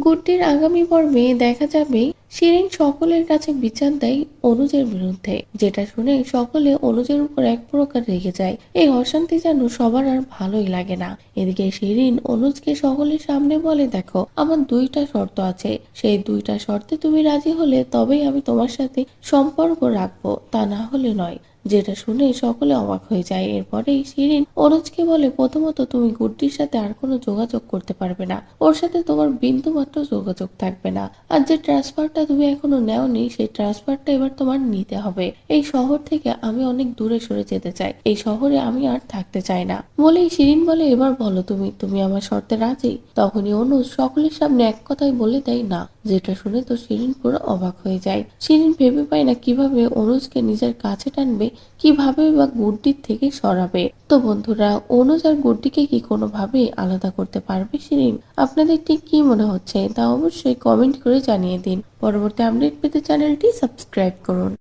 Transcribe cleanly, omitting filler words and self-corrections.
গুড্ডির আগামী পর্বে দেখা যাবে শিরিন সকলের কাছে বিচার দেয় অনুজের বিরুদ্ধে, যেটা শুনে সকলে অনুজের উপর এক প্রকার রেগে যায়। এই অশান্তি যেন সবার আর ভালোই লাগে না। এদিকে শিরিন অনুজকে সকলের সামনে বলে, দেখো আমার দুইটা শর্ত আছে, সেই দুইটা শর্তে তুমি রাজি হলে তবেই আমি তোমার সাথে সম্পর্ক রাখবো, তা না হলে নয়। যেটা শুনে সকলে অবাক হয়ে যায়। এরপরেই শিরিন অনুজকে বলে, প্রথমত তুমি গুড্ডির সাথে আর কোনো যোগাযোগ করতে পারবে না, ওর সাথে তোমার বিন্দু মাত্র যোগাযোগ থাকবে না। আর যে ট্রান্সফারটা তুমি এখনো নেওনি, সেই ট্রান্সফারটা এবার তোমার নিতে হবে। এই শহর থেকে আমি অনেক দূরে সরে যেতে চাই, এই শহরে আমি আর থাকতে চাই না বলেই শিরিন বলে, এবার বলো তুমি তুমি আমার শর্তে রাজি? তখনই অনুজ সকলের সামনে এক কথায় বলে দেয় না। যেটা শুনে তো শিরিন পুরো অবাক হয়ে যায়। শিরিন ভেবে পায় না কিভাবে অনুজকে নিজের কাছে টানবে, কিভাবে বা গুড্ডির থেকে সরাবে। তো বন্ধুরা, অনুজ আর গুড্ডিকে কি কোনোভাবেই আলাদা করতে পারবে শিরিন? আপনাদের ঠিক কি মনে হচ্ছে তা অবশ্যই কমেন্ট করে জানিয়ে দিন। পরবর্তী আপডেট পেতে চ্যানেলটি সাবস্ক্রাইব করুন।